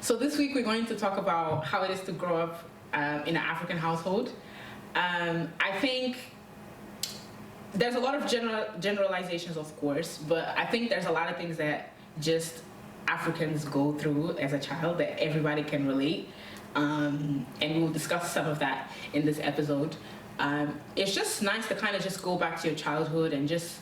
So this week we're going to talk about how it is to grow up in an African household. I think there's a lot of generalizations, of course, but I think there's a lot of things that just Africans go through as a child that everybody can relate. And we'll discuss some of that in this episode. It's just nice to kind of just go back to your childhood and just,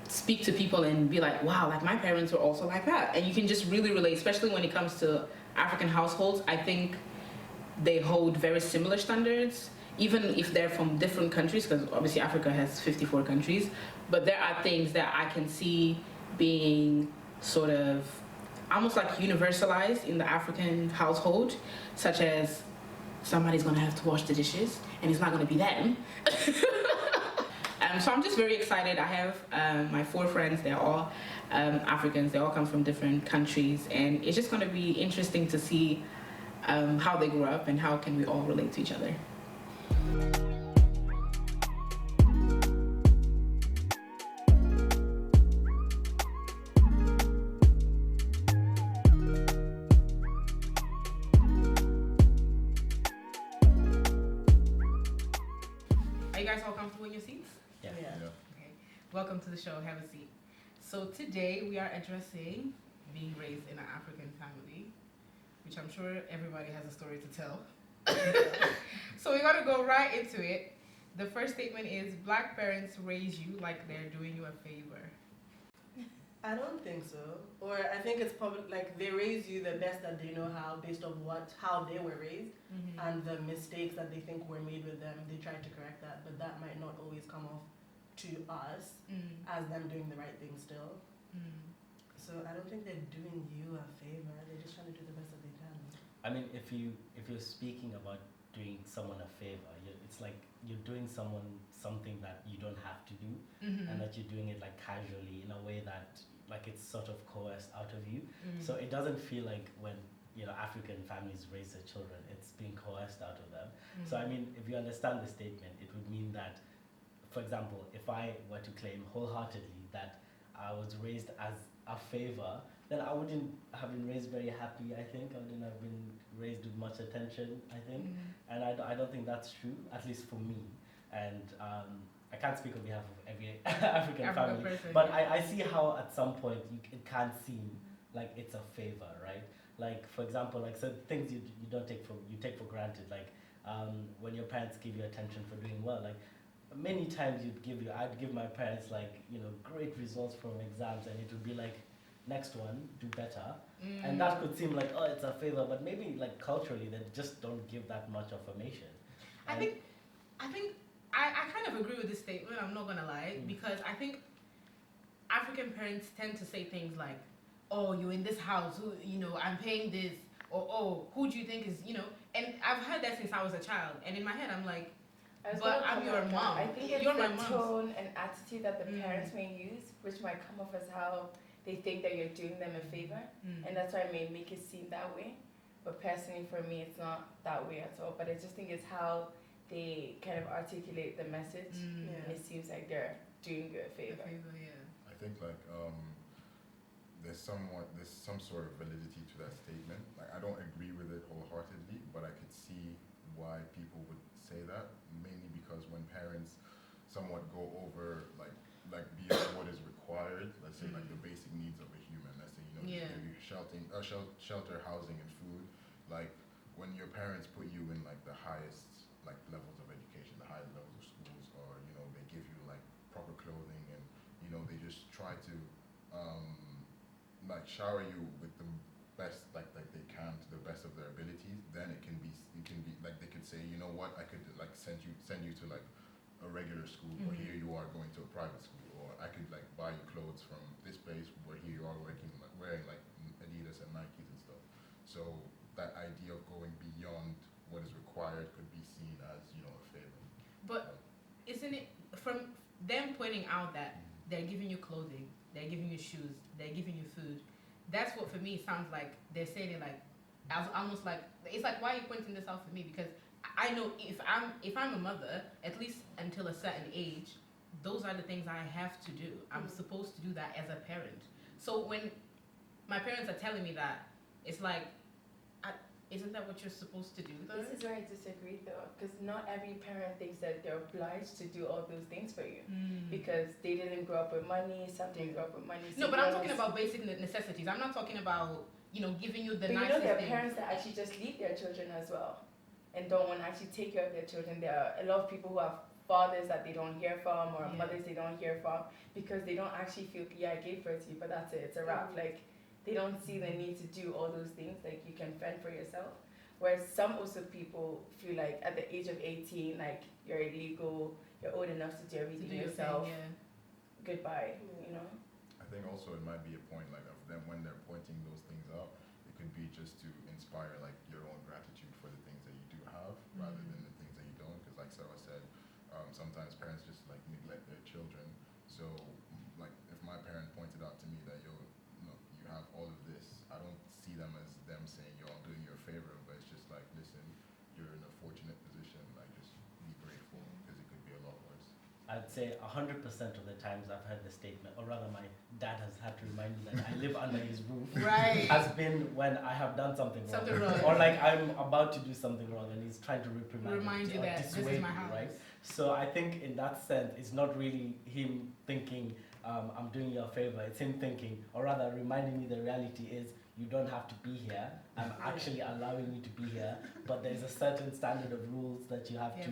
speak to people and be like, wow, like my parents were also like that. And you can just really relate, especially when it comes to African households. I think they hold very similar standards, even if they're from different countries, because obviously Africa has 54 countries. But there are things that I can see being sort of almost like universalized in the African household, such as somebody's gonna have to wash the dishes and it's not gonna be them. So I'm just very excited. I have my 4 friends. They're all Africans. They all come from different countries, and it's just gonna be interesting to see how they grew up and how can we all relate to each other. Are you guys all comfortable in your seats? Yeah. Okay. Welcome to the show. Have a seat. So today we are addressing being raised in an African family, which I'm sure everybody has a story to tell. So we're gonna go right into it. The first statement is, Black parents raise you like they're doing you a favor. I don't think so. Or I think it's probably like they raise you the best that they know how, based on how they were raised, and the mistakes that they think were made with them. They try to correct that, but that might not always come off to us as them doing the right thing still. So I don't think they're doing you a favor. They're just trying to do the best that they can. I mean, if you're speaking about doing someone a favor, it's like you're doing someone something that you don't have to do, and that you're doing it like casually in a way that like it's sort of coerced out of you. So it doesn't feel like when African families raise their children, it's being coerced out of them. So I mean, if you understand the statement, it would mean that, for example, if I were to claim wholeheartedly that I was raised as a favor, then I wouldn't have been raised very happy. I think I wouldn't have been raised with much attention, I think. And I don't think that's true, at least for me. And I can't speak on behalf of every African family, person, but I see how at some point it can seem like it's a favor, right? Like, for example, like certain things you take for granted, like when your parents give you attention for doing well, like many times I'd give my parents like great results from exams, and it would be like, next one, do better. And that could seem like, oh, it's a favor, but maybe like culturally they just don't give that much affirmation. I think I kind of agree with this statement, I'm not gonna lie, because I think African parents tend to say things like, oh, you're in this house, I'm paying this, or oh, who do you think is, and I've heard that since I was a child, and in my head I'm like, but I'm your mom. I think it's you're the my tone and attitude that the parents may use, which might come off as how they think that you're doing them a favor, and that's why it may make it seem that way. But personally, for me, it's not that way at all. But I just think it's how they kind of articulate the message, and it seems like they're doing you a favor. I think like there's some sort of validity to that statement. Like I don't agree with it wholeheartedly, but I could see why people would say that, mainly because when parents somewhat go over like beyond what is required, let's say like the basic needs of a human, let's say shelter, housing, and food. Like when your parents put you in like the highest like levels of education, the highest levels of schools, or they give you like proper clothing, and they just try to like shower you with the best like they can to the best of their abilities, then it can be like they could say, you know what, I could like send you to like a regular school, or here you are going to a private school, or I could like buy you clothes from this place, where here you are wearing like Adidas and Nikes and stuff. So that idea of going beyond what is required could be seen as a favor. But isn't it from them pointing out that they're giving you clothing, they're giving you shoes, they're giving you food? That's what for me sounds like they're saying it like, as almost like, it's like, why are you pointing this out for me? Because I know if I'm a mother, at least until a certain age, those are the things I have to do. I'm supposed to do that as a parent. So when my parents are telling me that, it's like, isn't that what you're supposed to do though? This is where I disagree though, because not every parent thinks that they're obliged to do all those things for you. Because they didn't grow up with money, some didn't grow up with money. No, but I'm talking about basic necessities. I'm not talking about, giving you the but nicest there are things. parents that actually just leave their children as well and don't want to actually take care of their children. There are a lot of people who have fathers that they don't hear from or mothers they don't hear from because they don't actually feel, I gave birth to you, but that's it, it's a wrap. Like, they don't see the need to do all those things, like you can fend for yourself. Whereas some also people feel like at the age of 18, like you're illegal, you're old enough to do everything yourself. Goodbye, I think also it might be a point like of them when they're pointing those things out, it could be just to inspire like your own gratitude for the things that you do have rather than the things that you don't. Because like Sarah said, sometimes parents just like neglect their children. So like if my parent pointed out to me that you have all of this, I don't see them as them saying yo, I'm doing you a favor, but it's just like, listen, you're in a fortunate position, like just be grateful because it could be a lot worse. I'd say 100% of the times I've heard the statement, or rather my dad has had to remind me that I live under his roof, Right. has been when I have done something wrong. Or like I'm about to do something wrong and he's trying to Remind you that this is my house. right? So I think in that sense, it's not really him thinking, I'm doing you a favor. It's him thinking, or rather reminding me the reality is you don't have to be here. I'm actually allowing you to be here, but there's a certain standard of rules that you have to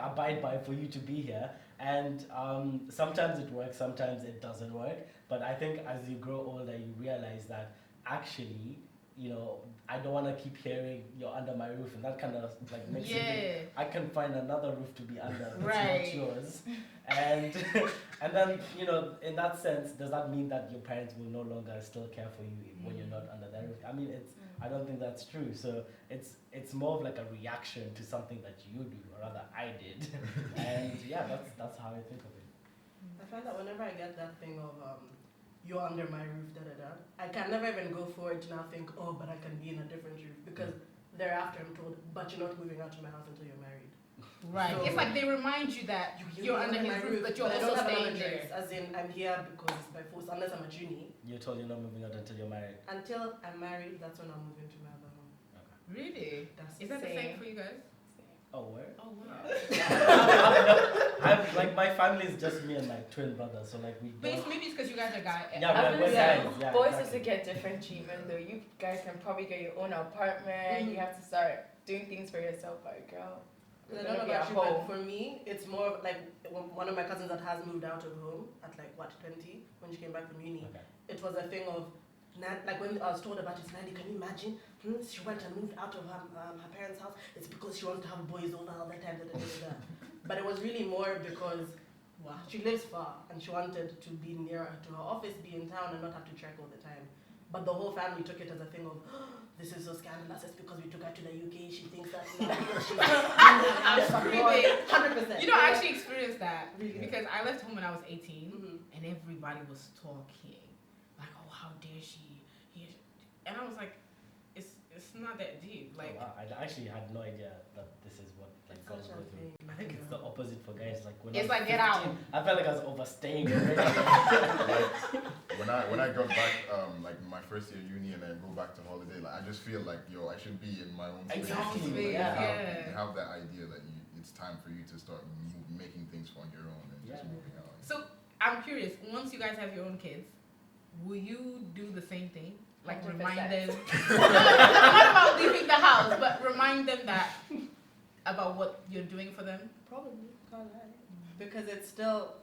abide by for you to be here. And sometimes it works, sometimes it doesn't work. But I think as you grow older, you realize that actually, I don't want to keep hearing you're under my roof, and that kind of like makes you think I can find another roof to be under that's not yours. And and then in that sense, does that mean that your parents will no longer still care for you when you're not under their roof? I mean, I don't think that's true. So it's more of like a reaction to something that you do, or rather I did. And that's how I think of it. I find that whenever I get that thing of you're under my roof, I can never even go forward to now think, oh, but I can be in a different roof, because thereafter I'm told, but you're not moving out of my house until you're married. Right. So it's like they remind you that you're under his roof, but you're also staying there. As in, I'm here because it's by force, unless I'm a Junie. You're told you're not moving out until you're married. Until I'm married, that's when I'm moving to my other home. Okay. Really? Is that the same for you guys? Oh, where? Oh, wow. Like my family is just me and my twin brother, so like we. But maybe it's because you guys are guys. Yeah, we're guys. Yeah, boys also get different treatment though. You guys can probably get your own apartment. You have to start doing things for yourself, but girl. I don't know about you, but for me, it's more of like one of my cousins that has moved out of home at 20 when she came back from uni. Okay. It was a thing of like when I was told about his nanny, can you imagine? She went and moved out of her parents' house. It's because she wants to have boys over all the time. But it was really more because she lives far and she wanted to be nearer to her office, be in town, and not have to trek all the time. But the whole family took it as a thing of, this is so scandalous. It's because we took her to the UK. She thinks that she's 100%. I actually experienced that because I left home when I was 18, and everybody was talking like, "Oh, how dare she?" And I was like, "It's not that deep." Like, wow. I actually had no idea that this is what girls go through. I think it's the opposite for guys. Like when it's I was like 15, get out. I felt like I was overstaying already. When I got back, like my first year uni, and then go back to holiday, like I just feel like I should be in my own space. Exactly. You have that idea that it's time for you to start making things on your own and just moving out. So I'm curious. Once you guys have your own kids, will you do the same thing? Like 100%. remind them. Not about leaving the house, but remind them about what you're doing for them. Probably, can't lie. Because it's still,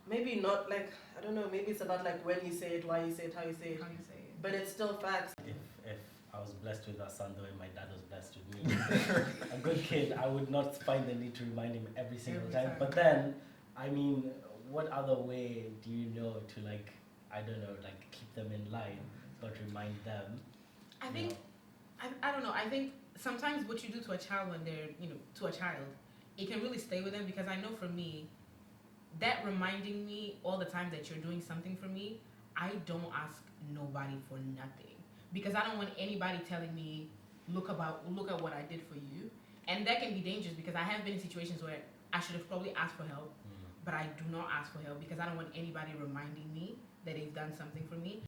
maybe not like, I don't know, maybe it's about like when you say it, why you say it, how you say it. But it's still facts. If I was blessed with a son the way my dad was blessed with me, a good kid, I would not find the need to remind him every single time. But then, I mean, what other way do you know to keep them in line, but remind them? I think, I don't know, I think sometimes what you do to a child when they're, to a child, it can really stay with them, because I know for me, that reminding me all the time that you're doing something for me, I don't ask nobody for nothing, because I don't want anybody telling me, look at what I did for you. And that can be dangerous, because I have been in situations where I should have probably asked for help, but I do not ask for help because I don't want anybody reminding me that they've done something for me.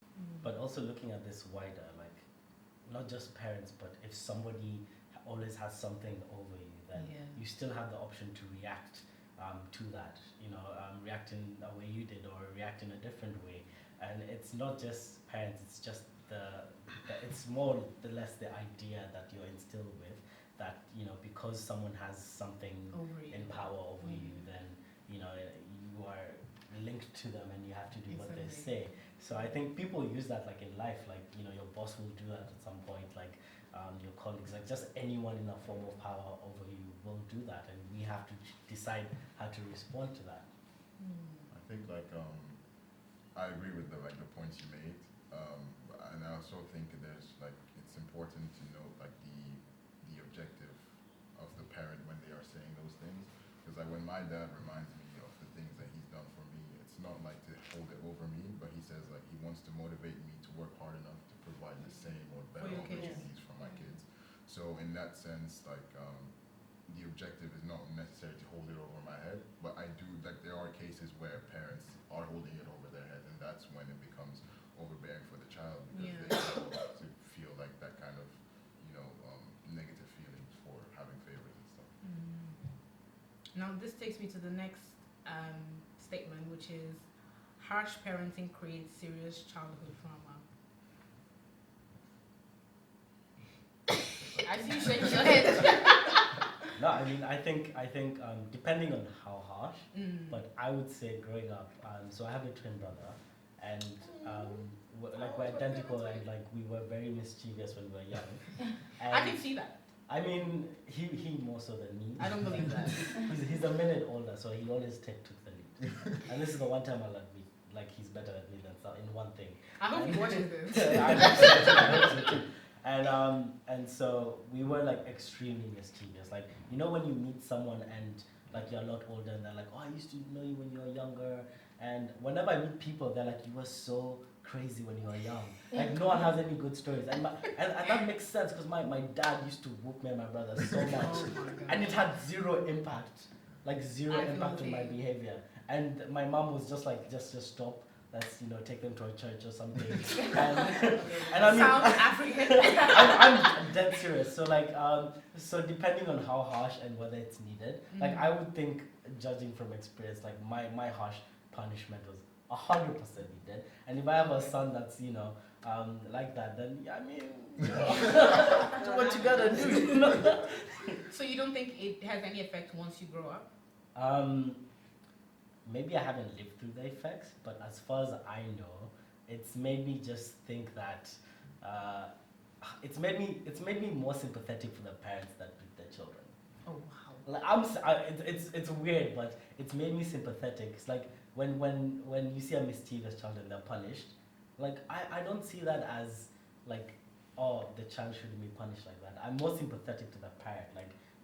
But also looking at this wider, like not just parents, but if somebody always has something over you, then you still have the option to react to that. React in a way you did or react in a different way. And it's not just parents; it's just it's more the less the idea that you're instilled with that because someone has something in power over you, then you are linked to them and you have to do what they say. So I think people use that like in life, like your boss will do that at some point, like your colleagues, like just anyone in a form of power over you will do that, and we have to decide how to respond to that. I think I agree with the points you made, and I also think it's important to note the objective of the parent when they are saying those things, because when my dad reminds me of the things that he's done for me, it's not like to hold it over me, but he says he wants to motivate me to work hard enough to provide the same or better opportunities for my kids. So in that sense, the objective is not necessarily to hold it over my head, but I do there are cases where parents are holding it over their head, and that's when it becomes overbearing for the child, because they start to feel like that kind of negative feelings for having favors and stuff. Now this takes me to the next statement, which is harsh parenting creates serious childhood trauma. I see you shaking your head. No, I mean, I think depending on how harsh, but I would say growing up, so I have a twin brother, and we're identical, and we were very mischievous when we were young. And I can see that. I mean, he more so than me. I don't believe that. he's a minute older, so he always took the lead. And this is the one time I'll admit, he's better at me than in one thing. I hope he watches this. I hope so too. And so we were extremely mischievous. When you meet someone and you're a lot older and they're like, oh, I used to know you when you were younger. And whenever I meet people, they're like, you were so crazy when you were young. No one has any good stories. And that makes sense, because my dad used to whoop me and my brother so much. And it had zero impact. Zero impact on my behavior. And my mom was just just stop. Let's take them to a church or something. And I mean, Sounds African. I'm dead serious. So so depending on how harsh and whether it's needed, I would think, judging from experience, my harsh punishment was 100% needed. And if I have a son that's like that, then I mean, do what you gotta do. So you don't think it has any effect once you grow up? Maybe I haven't lived through the effects, but as far as I know, it's made me just think that it's made me more sympathetic for the parents that beat their children. Oh wow! It's weird, but it's made me sympathetic. It's when you see a mischievous child and they're punished, I don't see that as oh, the child shouldn't be punished like that. I'm more sympathetic to the parent.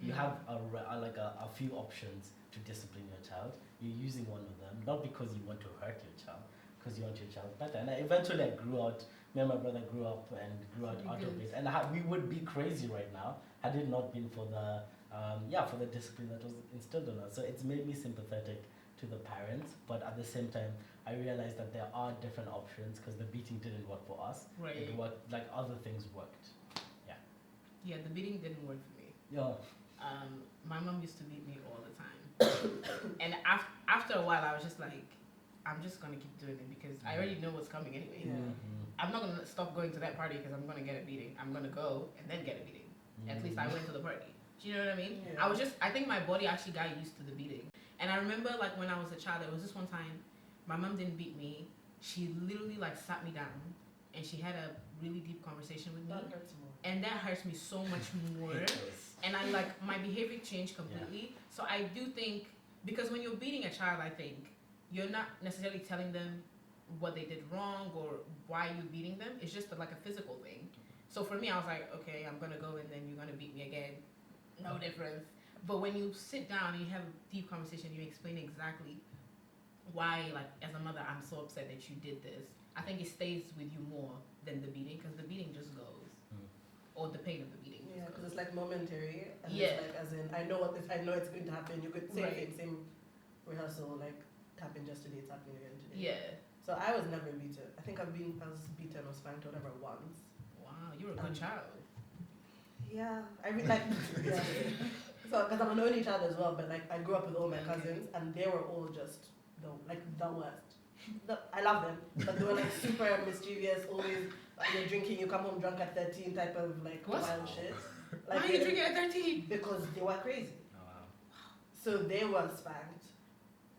You have a few options to discipline your child. You're using one of them, not because you want to hurt your child, because you want your child better. And eventually I grew out, me and my brother grew up and grew out of it. And we would be crazy right now had it not been for the discipline that was instilled in us. So it's made me sympathetic to the parents, but at the same time, I realized that there are different options, because the beating didn't work for us. Right. It worked, other things worked. Yeah. Yeah, the beating didn't work for me. Yeah. My mom used to beat me all the time. And after a while, I was just like, I'm just going to keep doing it, because I already know what's coming anyway. I'm not going to stop going to that party because I'm going to get a beating. I'm going to go and then get a beating. At least I went to the party. Do you know what I mean? Yeah. I think my body actually got used to the beating. And I remember when I was a child, there was this one time, my mom didn't beat me. She literally sat me down and she had a really deep conversation with me. That hurts more. And that hurts me so much more. And my behavior changed completely. Yeah. So I do think, because when you're beating a child, I think you're not necessarily telling them what they did wrong or why you're beating them. It's just a physical thing. So for me, I was like, okay, I'm gonna go and then you're gonna beat me again. No difference. But when you sit down and you have a deep conversation, you explain exactly why, as a mother, I'm so upset that you did this. I think it stays with you more than the beating, because the beating just goes. Or the pain of the beating. Yeah, because it's momentary. And yeah. It's as in, I know it's going to happen. You could say same rehearsal, happened yesterday, it's happening again today. Yeah. So I was never beaten. I think I was beaten or spanked or whatever once. Wow, you were a good child. Yeah, I really like. Yeah. So because I'm an only child as well, but like I grew up with all my cousins, and they were all just the worst. I love them, but they were like super mischievous. Always, you're drinking, you come home drunk at 13, type of like What? wild shit. Why Like are you drinking at 13? because they were crazy. Oh, wow. So they were spanked,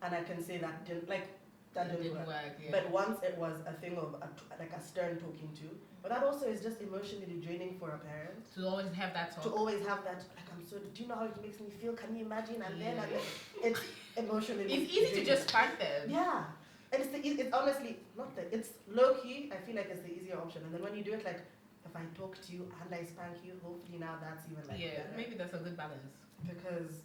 and I can say that didn't work. Yeah. But once it was a thing of like a stern talking to, but that also is just emotionally draining for a parent. To always have that talk. To always have that, like, I'm so, do you know how it makes me feel? Can you imagine? And then Yeah. it's emotionally. It's easy to draining. just spank them. Yeah, and it's honestly not that it's low key. I feel like it's the easier option. And then when you do it, like, if I talk to you and I spank you, hopefully now that's even like Yeah, better. maybe that's a good balance. Because.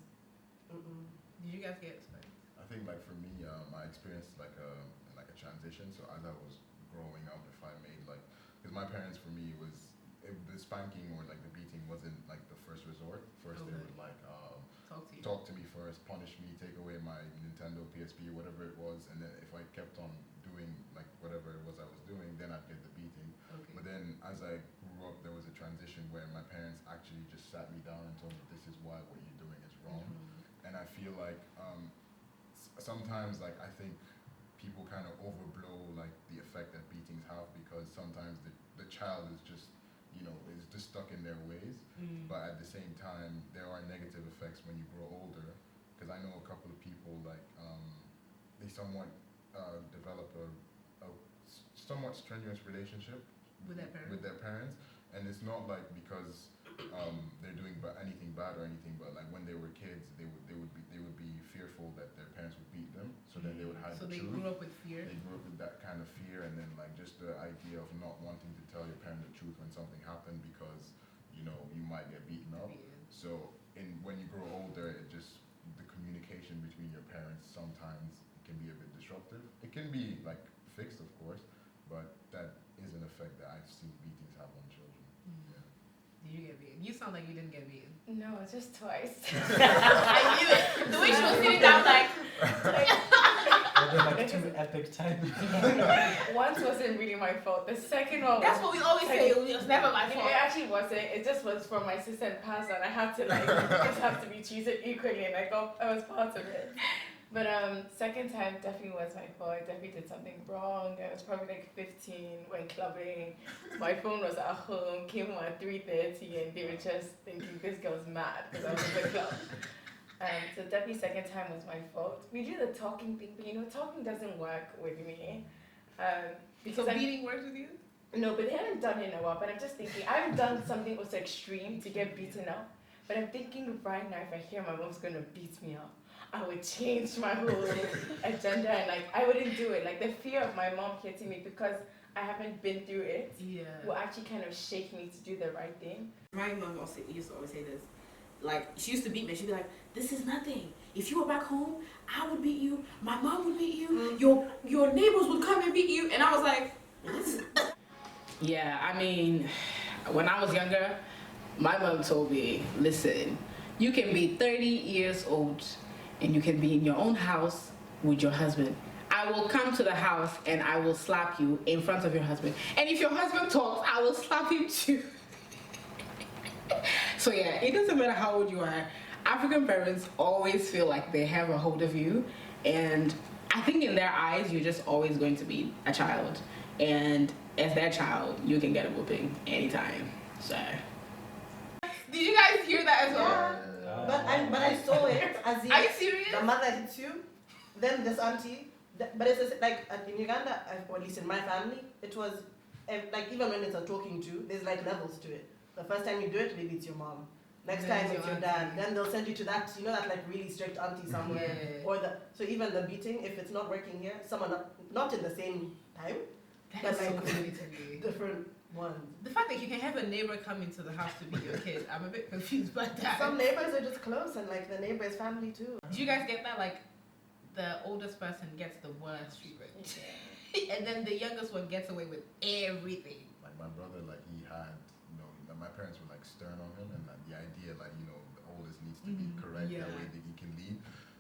Did you guys get spanked? I think like for me, I experienced like a transition. So as I was growing up, if I made like, because my parents for me the spanking or like the beating wasn't like the first resort. First they Okay. would like Talk to you. talk to me first, punish me, take away my Nintendo, PSP, whatever it was, and then if I kept on doing like whatever it was I was doing, then I'd get the beating. Okay. But then as I grew up, there was a transition where my parents actually just sat me down and told me this is why what you're doing is wrong. And I feel like sometimes like I think people kind of overblow like the effect that beatings have, because sometimes the child is just is just stuck in their ways. But at the same time there are negative effects when you grow older, because I know a couple of people like they somewhat develop a somewhat strenuous relationship With their parents? and it's not like because they're doing anything bad or anything, but like when they were kids, they would be fearful that their parents would beat them, so then they would hide So the they truth. grew up with fear? They grew up with that kind of fear, and then like just the idea of not wanting to tell your parent the truth when something happened because you might get beaten up. So when you grow older, the communication between your parents sometimes can be a bit disruptive. It can be like fixed, of course, but that is an effect that I've seen beatings have on children. Yeah. Did you get beaten? You sound like you didn't get beaten. No, just twice. I knew it. The way she was sitting down, like They're like two epic times. Once wasn't really my fault. The second one that's what we always say. It was never my It fault. actually wasn't. It just was from my sister and pastor, and I had to like just have to be treated equally, and I was part of it. But second time definitely was my fault. I definitely did something wrong. I was probably like 15, went clubbing. My phone was at home, came home at 3:30, and they were just thinking this girl's mad because I was in the club. So definitely second time was my fault. We do the talking thing, but talking doesn't work with me. Because So beating works with you? no, but they haven't done it in a while. But I'm just thinking, I haven't done something that was extreme to get beaten up. But I'm thinking right now, if I hear my mom's gonna beat me up, I would change my whole agenda, and like I wouldn't do it. Like the fear of my mom hitting me because I haven't been through it will actually kind of shake me to do the right thing. My mom used to always say this. Like, she used to beat me. She'd be like, this is nothing. If you were back home, I would beat you. My mom would beat you. Your neighbors would come and beat you. And I was like, what? Yeah, I mean, when I was younger, my mom told me, listen, you can be 30 years old and you can be in your own house with your husband. I will come to the house and I will slap you in front of your husband. And if your husband talks, I will slap him too. So yeah, it doesn't matter how old you are. African parents always feel like they have a hold of you, and I think in their eyes you're just always going to be a child, and as their child you can get a whooping anytime. So did you guys hear that as well? Yeah. But I saw it as if Are you serious? the mother hits you, then this auntie. But it's like in Uganda, or at least in my family, it was like even when it's a talking to, there's like levels to it. The first time you do it, maybe it's your mom. Next Then time it's it's your your dad. auntie. Then they'll send you to that, that like really strict auntie somewhere. Yeah. So even the beating, if it's not working here, someone not in the same time, That is but so like crazy to me. different ones. The fact that you can have a neighbor come into the house to beat your kid, I'm a bit confused by that. Some neighbors are just close, and like the neighbor's family too. Do you guys get that? Like, the oldest person gets the worst treatment, and then the youngest one gets away with everything. Like my brother, like he had, my parents were like stern on him, and like, the idea, like the oldest needs to be correct, that way that he can lead.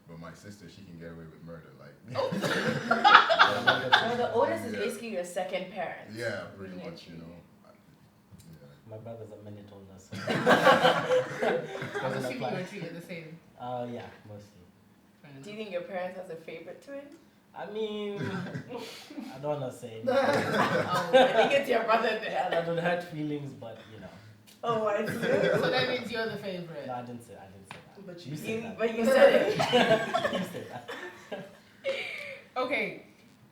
But my sister, she can get away with murder. Like, So the oldest is basically your second parent. yeah, pretty Yeah. much, you know. Yeah. My brother's a minute older, so. I'm assuming you're treated the same. Yeah, mostly. Do you think your parents has a favorite twin? I mean, I don't wanna say. Oh, I think it's your brother Yeah, there. that would hurt feelings, but you know. Oh, I see. So that means you're the favorite. No, I didn't say that. But You said that. But you said it. You said that. Okay.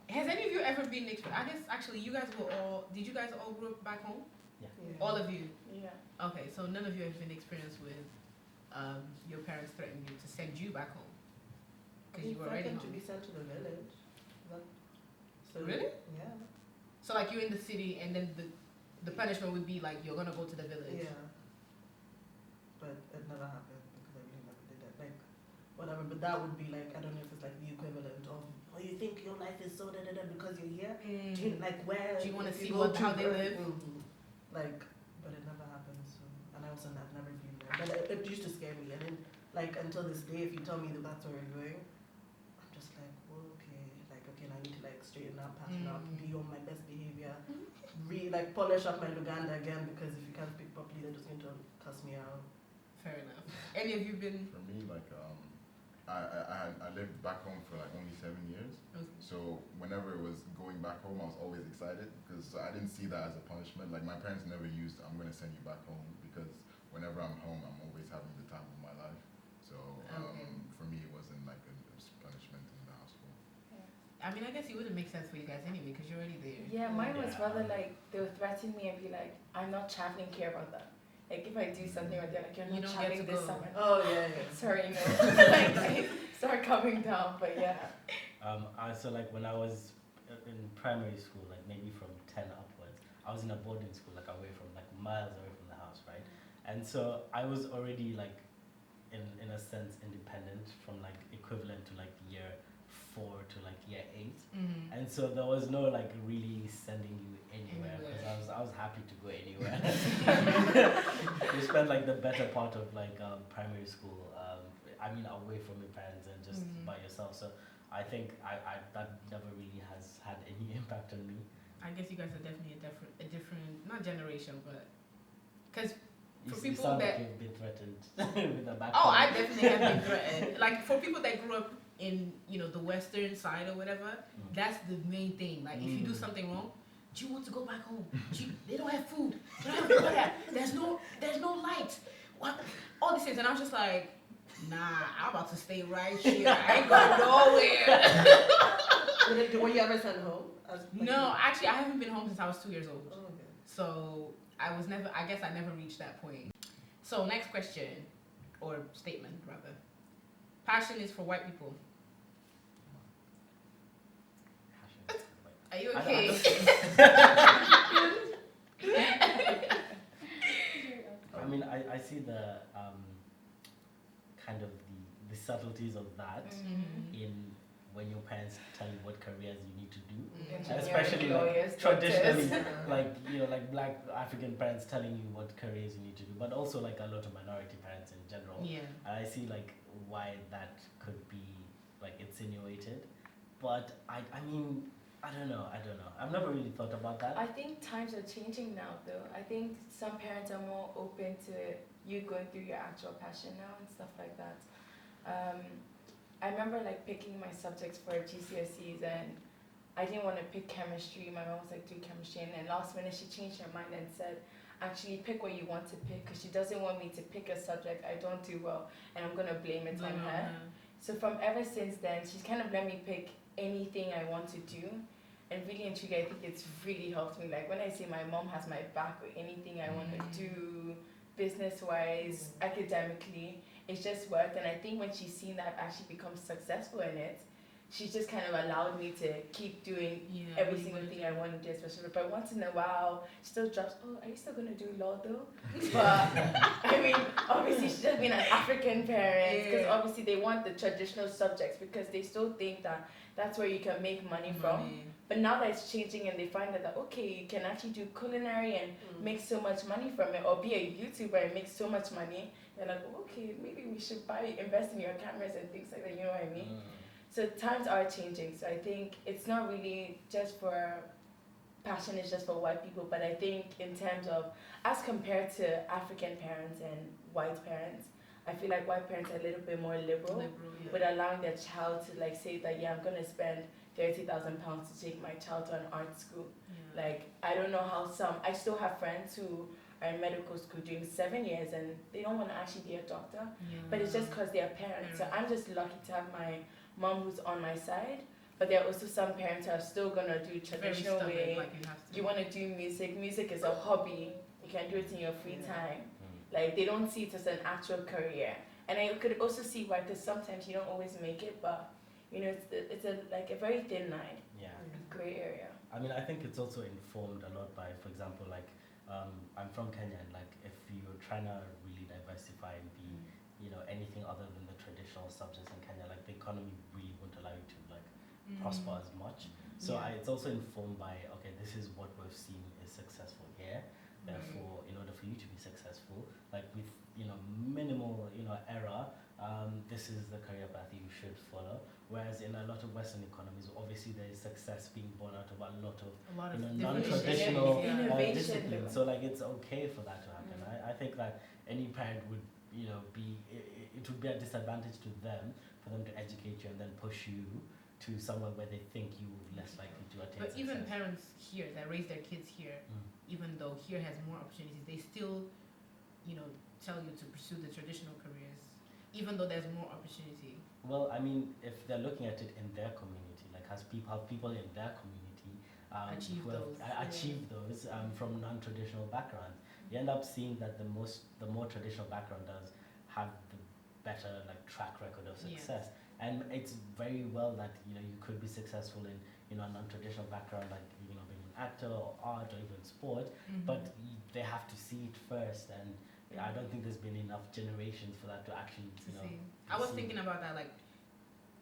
Has any of you ever been I guess actually you guys were all, did you guys all grow up back home? Yeah. All of you? Yeah. Okay, so none of you have been experienced with your parents threatening you to send you back home? Because you were already to home. be sent to the village. So Really? Yeah. So like you're in the city and then the punishment would be like you're gonna go to the village. Yeah. But it never happened because I really never did that. Like, whatever. But that would be like, I don't know if it's like the equivalent of, oh, you think your life is so da da da because you're here? Do you, like, where? Do you wanna if see go how they live? Like, but it never happened. So, and I also have never been there. But it used to scare me. And then, like, until this day, if you tell me that that's where we're going, I'm just like, well, okay. Like, okay, I need to like straighten up, pattern up, be on my best behavior, like polish up my Luganda again because if you can't speak properly, they're just going to cuss me out. Fair enough. Any of you been? For me, like, I lived back home for like only 7 years. Okay. So whenever it was going back home, I was always excited because I didn't see that as a punishment. Like my parents never used, I'm going to send you back home because whenever I'm home, I'm always having the time of my life. So Okay. for me, it wasn't like a punishment in the household. I mean, I guess it wouldn't make sense for you guys anyway because you're already there. Yeah, mine was Yeah. rather like they would threaten me and be like, I'm not traveling, care about that. Like if I do something or they're like, you're You not don't get traveling to this go. summer. Oh, yeah. Sorry, no. Like they start coming down, but yeah. So like when I was in primary school, like maybe from 10 upwards, I was in a boarding school, like away from, like miles away from the house, right? And so I was already like, in a sense, independent from like equivalent to like year 4 to like year 8. Mm-hmm. And so there was no like really sending you anywhere because I was happy to go anywhere. You spent like the better part of like primary school, I mean away from your parents and just by yourself. So I think I that never really has had any impact on me. I guess you guys are definitely a different, not generation, but because for You people sound that- like you've been threatened with a back. oh, I definitely have been threatened. Like for people that grew up in the western side or whatever, that's the main thing. Like if you do something wrong, do you want to go back home? They don't have food. They don't have water. There's no light. What? All these things, and I was just like, nah, I'm about to stay right here. I ain't going nowhere. Were you ever sent home? No, actually, I haven't been home since I was 2 years old. Oh, okay. So I guess I never reached that point. So next question, or statement rather. Passion is for white people. Are you okay? I mean, I see the kind of the subtleties of that in when your parents tell you what careers you need to do. Especially like traditionally, like like black African parents telling you what careers you need to do, but also like a lot of minority parents in general. Yeah. And I see like why that could be like insinuated, but I mean I don't know. I've never really thought about that. I think times are changing now though. I think some parents are more open to you going through your actual passion now and stuff like that. I remember like picking my subjects for GCSEs and I didn't want to pick chemistry. My mom was like, do chemistry, and then last minute she changed her mind and said, actually pick what you want to pick because she doesn't want me to pick a subject I don't do well and I'm going to blame it on her. So from ever since then, she's kind of let me pick anything I want to do. And really and truly, I think it's really helped me. Like when I say my mom has my back with anything I want to do, business-wise, academically, it's just worked. And I think when she's seen that I've actually become successful in it, she's just kind of allowed me to keep doing every single thing I want to do, especially. But once in a while, she still drops, oh, are you still going to do law though? But I mean, obviously she's just been an African parents, because Yeah. obviously they want the traditional subjects because they still think that that's where you can make money from. But now that it's changing and they find out that okay, you can actually do culinary and make so much money from it, or be a YouTuber and make so much money, they're like, okay, maybe we should invest in your cameras and things like that. You know what I mean? So times are changing. So I think it's not really just for passion is just for white people, but I think in terms of as compared to African parents and white parents, I feel like white parents are a little bit more liberal with allowing their child to like say that I'm gonna spend £30,000 to take my child to an art school. Like I don't know how I still have friends who are in medical school doing 7 years and they don't want to actually be a doctor, but it's just because they're parents. So I'm just lucky to have my mom who's on my side. But there are also some parents who are still gonna do traditional way. Like you want to do music. Music is a hobby. You can do it in your free time. Like they don't see it as an actual career. And I could also see why, because sometimes you don't always make it, but you know it's like a very thin line. Yeah. Gray area. I mean, I think it's also informed a lot by, for example, like I'm from Kenya, and like if you're trying to really diversify and be, you know, anything other than the traditional subjects in Kenya, like the economy really won't allow you to like prosper as much. So it's also informed by, okay, this is what we've seen is successful here. Therefore, in order for you to be successful, like with, you know, minimal, you know, error, this is the career path you should follow. Whereas in a lot of Western economies, obviously there is success being born out of a lot of you know, non-traditional disciplines. So like it's okay for that to happen. I think that any parent would, you know, it would be a disadvantage to them for them to educate you and then push you to somewhere where they think you would less likely to attain But success. even parents here that raise their kids here, even though here has more opportunities, they still, you know, tell you to pursue the traditional careers, even though there's more opportunity. Well, I mean, if they're looking at it in their community, like how people in their community Achieve who have those, achieved those from non-traditional backgrounds, you end up seeing that the more traditional background does have the better like track record of success. And it's very well that, you know, you could be successful in, you know, a non-traditional background, like, you know, being an actor or art or even sport, but they have to see it first, and I don't think there's been enough generations for that to actually, you know. I was thinking about that, like,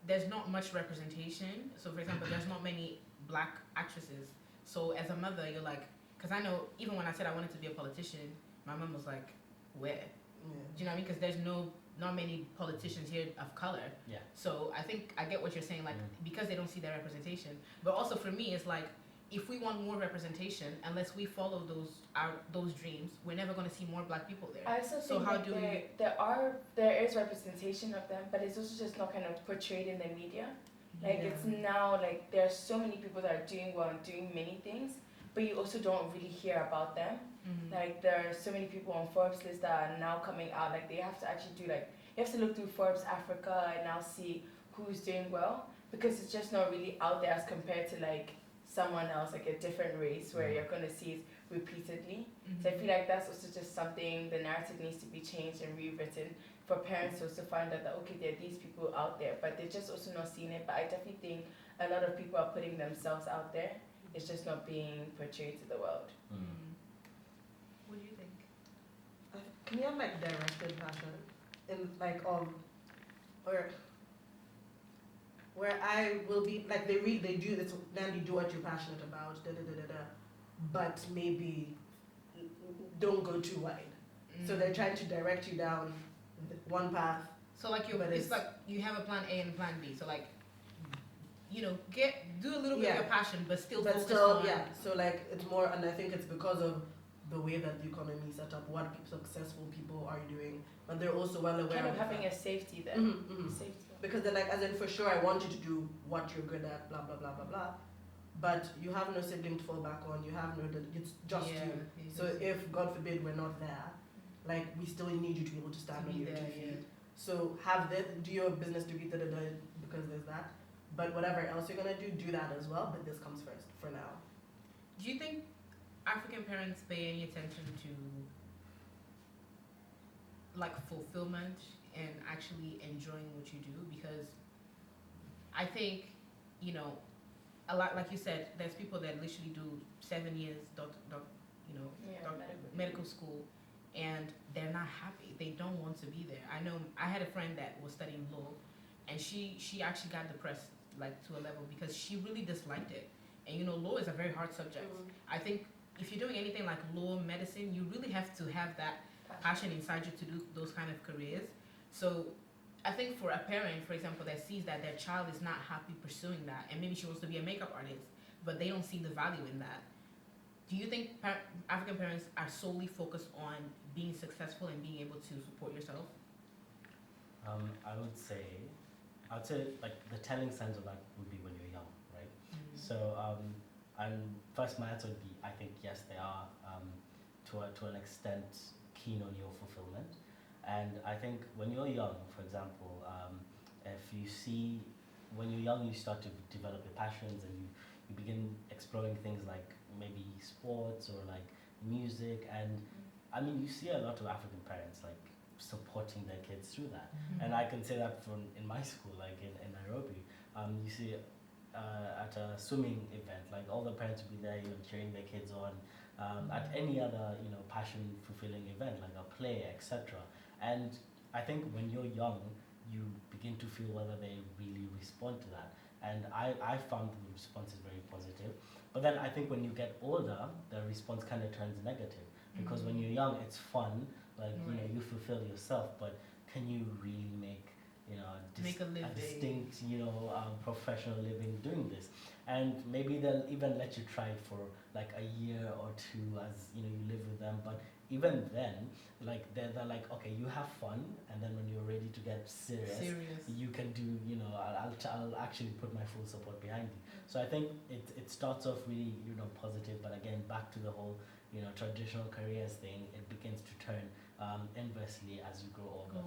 there's not much representation. So, for example, there's not many black actresses. So, as a mother, you're like, because I know even when I said I wanted to be a politician, my mom was like, where? Do you know what I mean? Because there's not many politicians here of color. Yeah. So I think I get what you're saying, like because they don't see their representation. But also for me, it's like if we want more representation, unless we follow those dreams, we're never going to see more black people there. I also think how like do we? there is representation of them, but it's also just not kind of portrayed in the media. Like it's now like there are so many people that are doing well and doing many things, but you also don't really hear about them. Like there are so many people on Forbes list that are now coming out. Like they have to actually do like you have to look through Forbes Africa and now see who's doing well, because it's just not really out there as compared to like someone else, like a different race where you're gonna see it repeatedly. So I feel like that's also just something the narrative needs to be changed and rewritten for parents to also find out that okay, there are these people out there, but they're just also not seeing it. But I definitely think a lot of people are putting themselves out there. It's just not being portrayed to the world. What do you think? Can you have like directed passion in like or where I will be like they do this, then you do what you're passionate about, but maybe don't go too wide. So they're trying to direct you down one path. So like it's like you have a plan A and a plan B. So like, you know, do a little bit of your passion, but still focus on. So like it's more, and I think it's because of the way that the economy is set up, what successful people are doing, but they're also well aware kind of of having that. a safety then. Safety. Because they're like, as in for sure, I want you to do what you're good at, blah blah blah blah blah. But you have no sibling to fall back on. You have no. It's just you. So if God forbid we're not there, like we still need you to be able to stand on your 2 feet. So do your business degree, because there's that. But whatever else you're gonna do that as well. But this comes first for now. Do you think African parents pay any attention to like fulfillment and actually enjoying what you do? Because I think, you know, a lot, like you said, there's people that literally do 7 years medical school, and they're not happy. They don't want to be there. I know I had a friend that was studying law, and she actually got depressed like to a level because she really disliked it. And you know, law is a very hard subject. I think if you're doing anything like law, medicine, you really have to have that passion inside you to do those kind of careers. So I think for a parent, for example, that sees that their child is not happy pursuing that, and maybe she wants to be a makeup artist, but they don't see the value in that. Do you think African parents are solely focused on being successful and being able to support yourself? I would say like the telling signs of that would be when you're young, right? So and first my answer would be I think yes they are to an extent keen on your fulfillment, and I think when you're young, for example, if you see when you're young you start to develop your passions and you begin exploring things like maybe sports or like music, and I mean you see a lot of African parents like supporting their kids through that. And I can say that from in my school, like in Nairobi, you see at a swimming event, like all the parents will be there, you know, cheering their kids on. At any other, you know, passion fulfilling event, like a play, etc. And I think when you're young, you begin to feel whether they really respond to that. And I found the response is very positive. But then I think when you get older, the response kind of turns negative. Because when you're young, it's fun, like, you know, you fulfill yourself, but can you really make, you know, a distinct, you know, professional living doing this? And maybe they'll even let you try it for like a year or two as, you know, you live with them. But even then, like, they're like, okay, you have fun, and then when you're ready to get serious. You can do, you know, I'll actually put my full support behind you. So I think it starts off really, you know, positive, but again, back to the whole, you know, traditional careers thing, it begins to turn inversely as you grow older.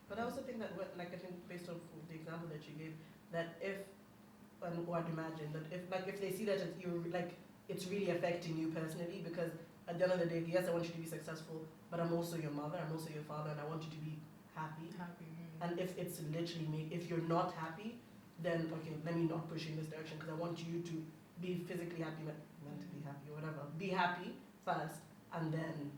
But I also think that, like, I think based on the example that you gave, that if, or I'd imagine that if they see that it's really affecting you personally, because at the end of the day, yes, I want you to be successful, but I'm also your mother, I'm also your father, and I want you to be happy. And if it's literally if you're not happy, then okay, let me not push you in this direction, because I want you to be physically happy, mentally happy, or whatever. Be happy first, and then.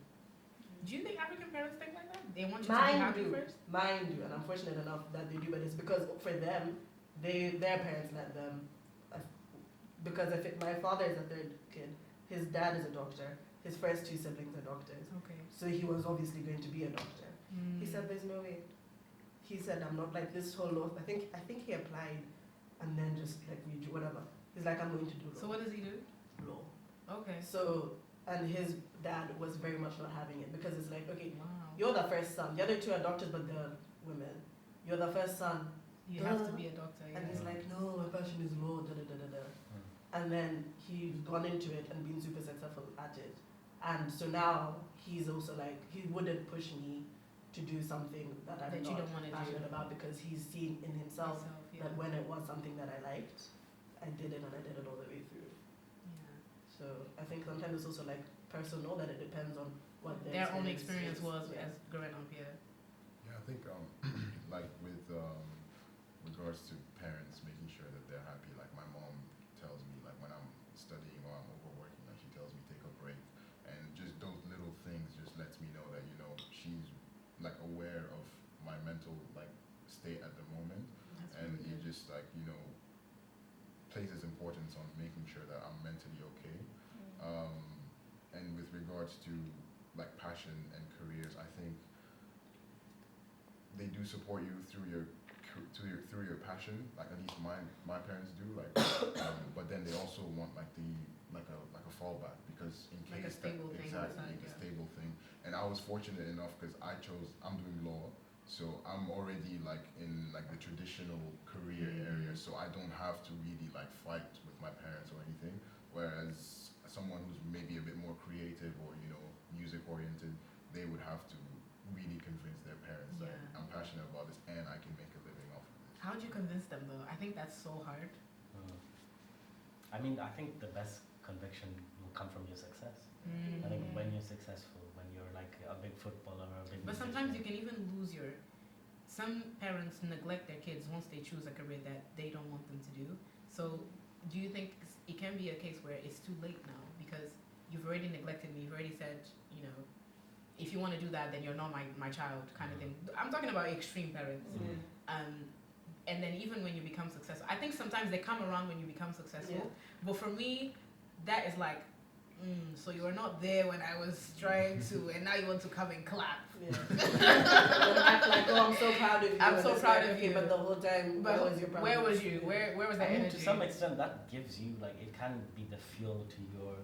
Do you think African parents think like that? They want you to be happy first? Mine do, and I'm fortunate enough that they do, but it's because for them, their parents let them. Because my father is a third kid, his dad is a doctor, his first two siblings are doctors. Okay. So he was obviously going to be a doctor. He said, "There's no way." He said, "I'm not like this whole law." I think he applied, and then just like whatever. He's like, "I'm going to do law." So what does he do? Law. Okay. So, and his dad was very much not having it, because it's like, okay, Wow. you're the first son. The other two are doctors, but they're women. You're the first son. You have to be a doctor. Yeah. And he's like, "No, my passion is law, da da da da da." And then he's gone into it and been super successful at it. And so now he's also like, he wouldn't push me to do something that I'm That you not don't wanna do. passionate about, because he's seen in himself that when it was something that I liked, I did it, and I did it all the way through. Yeah. So I think sometimes it's also like personal, that it depends on what Their own experience is. was Yeah. as growing up. Yeah. Yeah, I think like with regards to parents making sure that they're happy, like my mom tells me, like when I'm studying or I'm overworking, like she tells me take a break, and just those little things just lets me know that, you know, she's like aware of my mental like state at the moment. That's And really it good. just like, you know, places importance on making sure that I'm mentally okay. And with regards to like passion and careers, I think they do support you through your passion, like at least my parents do, like but then they also want like a fallback, because in Like a case stable that thing exactly outside, like a yeah. stable thing. And I was fortunate enough because I'm doing law, so I'm already like in like the traditional career area, so I don't have to really like fight with my parents or anything, whereas someone who's maybe a bit more creative or, you know, music oriented, they would have to really convince their parents that Yeah. I'm passionate about this and I can make a living off of this. How'd you convince them though? I think that's so hard. I mean, I think the best conviction will come from your success. I think when you're successful, when you're like a big footballer or a big But sometimes you musician. can even lose your. Some parents neglect their kids once they choose a career that they don't want them to do. So, do you think it can be a case where it's too late now because you've already neglected me? You've already said, you know, if you want to do that, then you're not my child, kind of thing. I'm talking about extreme parents. And then even when you become successful, I think sometimes they come around when you become successful. Yeah. But for me, that is like, so you were not there when I was trying to, and now you want to come and clap. Yeah. And act like, oh, I'm so proud of you. I'm so and it's proud like, of okay, you. But the whole time, But where was your problem? where was you? Where was that I mean, energy? to some extent, that gives you like it can be the fuel to your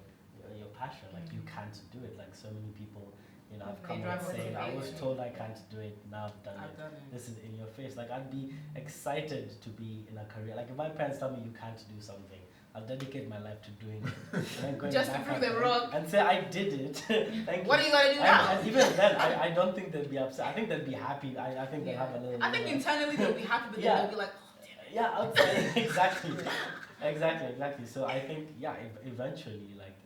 passion. Like you can't do it. Like so many people, you know, have They come drive out saying, "I was motivation. told I can't do it. Now I've done I've it." done it. This is in your face. Like I'd be excited to be in a career. Like if my parents tell me you can't do something, I'll dedicate my life to doing it. And then going Just to back prove at them them wrong. and say I did it. Thank What are you gonna do and, now? and even then, I don't think they'll be upset. I think they'll be happy. I think they'll have a little. I think internally they'll be happy, but Yeah. then they'll be like, Yeah, outside exactly, exactly. So I think eventually like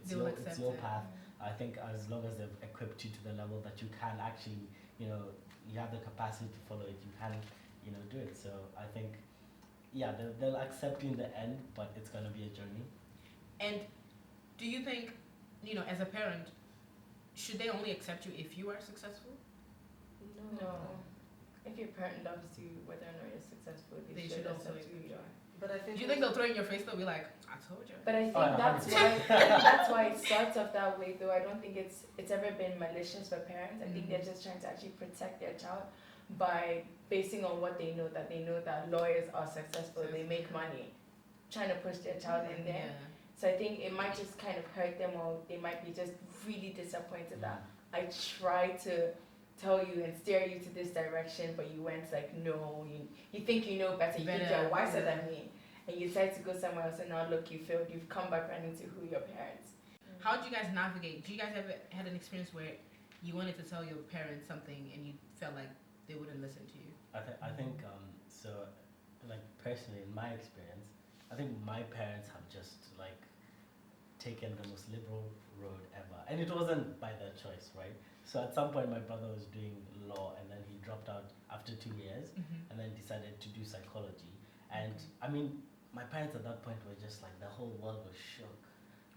They will it's accept your it. path. I think as long as they've equipped you to the level that you can actually, you know, you have the capacity to follow it. You can, you know, do it. So I think, yeah, they'll accept you in the end, but it's gonna be a journey. and do you think, you know, as a parent, should they only accept you if you are successful? No. If your parent loves you, whether or not you're successful, they should also accept who you are. But I think Do you think they'll throw it in your face? They'll be like, I told you. But I think Oh, yeah, that's 100%. why I think that's why it starts off that way though. I don't think it's ever been malicious for parents. I think they're just trying to actually protect their child by basing on what they know that lawyers are successful, they make money, trying to push their child in there. So I think it might just kind of hurt them, or they might be just really disappointed that I tried to tell you and steer you to this direction, but you went like, no, you think you know better, you think Better, you're wiser yeah. than me, and you decide to go somewhere else, and now look, you failed, you've come back running to who your parents. How do you guys navigate? Do you guys ever had an experience where you wanted to tell your parents something and you felt like they wouldn't listen to you? I think so. Like personally, in my experience, I think my parents have just like taken the most liberal road ever, and it wasn't by their choice, right? So at some point, my brother was doing law, and then he dropped out after 2 years, and then decided to do psychology. And I mean, my parents at that point were just like, the whole world was shook.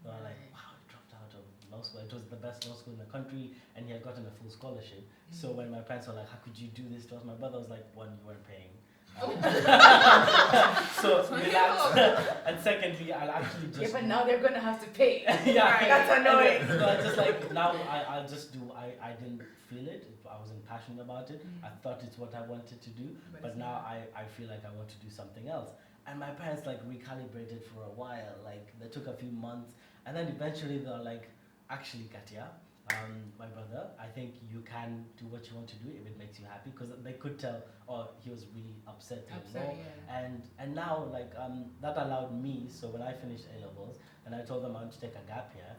They were like, wow, he dropped out of law school. It was the best law school in the country, and he had gotten a full scholarship. So when my parents were like, how could you do this to us? My brother was like, one, you weren't paying. So relax. And secondly, I'll actually just. Yeah, but now they're gonna have to pay. Yeah, That's annoying. So I just like now I'll just do. I didn't feel it. I wasn't passionate about it. I thought it's what I wanted to do, but now I feel like I want to do something else. And my parents like recalibrated for a while. Like they took a few months, and then eventually they're like, actually, Katya, my brother, I think you can do what you want to do if it makes you happy, because they could tell, oh, he was really upset. And now like that allowed me. So when I finished A levels and I told them I want to take a gap year,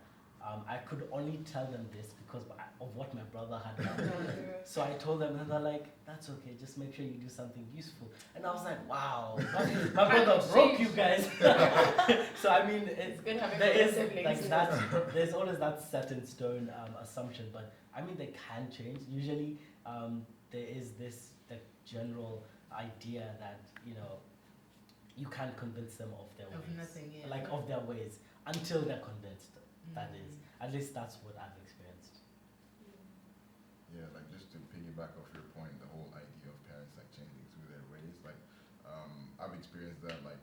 I could only tell them this because of what my brother had done. So I told them, and they're like, that's okay, just make sure you do something useful. And I was like, wow, my brother broke you guys. So I mean, It's good having there is siblings. like that. There's always that set in stone assumption, but I mean they can change. Usually, there is this the general idea that you can't convince them of their Of ways, nothing, yeah. like of their ways until they're convinced. That is, at least that's what I've experienced. Yeah, like just to piggyback off your point, the whole idea of parents like changing through their ways, like I've experienced that like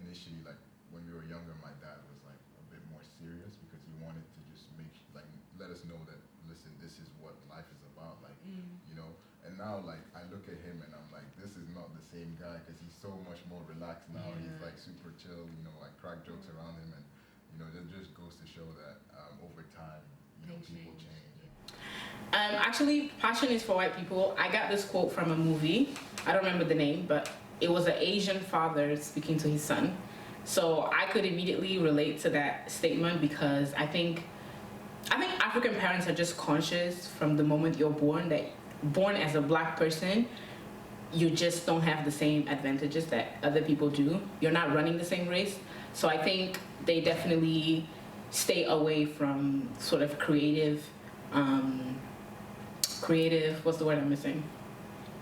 initially, like when we were younger, my dad was like a bit more serious because he wanted to just let us know that, listen, this is what life is about, like and now like I look at him and I'm like, this is not the same guy because he's so much more relaxed now. He's like super chill, like crack jokes around him, and that just goes to show that over time, people change. Actually, passion is for white people. I got this quote from a movie. I don't remember the name, but it was an Asian father speaking to his son. So I could immediately relate to that statement because I think African parents are just conscious from the moment you're born that born as a black person, you just don't have the same advantages that other people do. You're not running the same race. So I think they definitely stay away from sort of creative, what's the word I'm missing?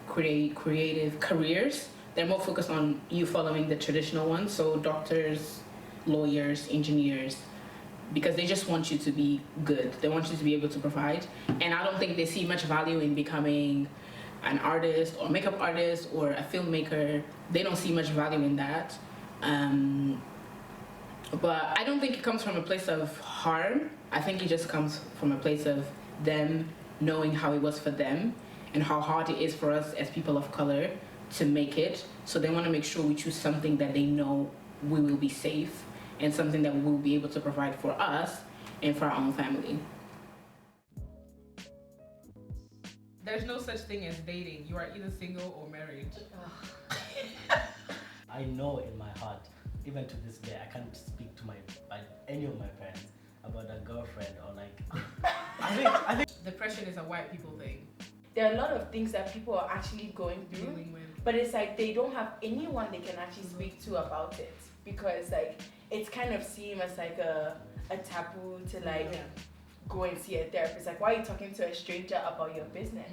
Creative careers. They're more focused on you following the traditional ones. So doctors, lawyers, engineers, because they just want you to be good. They want you to be able to provide. And I don't think they see much value in becoming an artist or makeup artist or a filmmaker. They don't see much value in that. But I don't think it comes from a place of harm. I think it just comes from a place of them knowing how it was for them and how hard it is for us as people of color to make it. So they want to make sure we choose something that they know we will be safe and something that we will be able to provide for us and for our own family. There's no such thing as dating. You are either single or married. I know in my heart, even to this day, I can't speak to any of my parents about a girlfriend or like. I think Depression is a white people thing. There are a lot of things that people are actually going through, Dealing with. but it's like they don't have anyone they can actually speak to about it, because like it's kind of seen as like a taboo to like go and see a therapist. Like, why are you talking to a stranger about your business?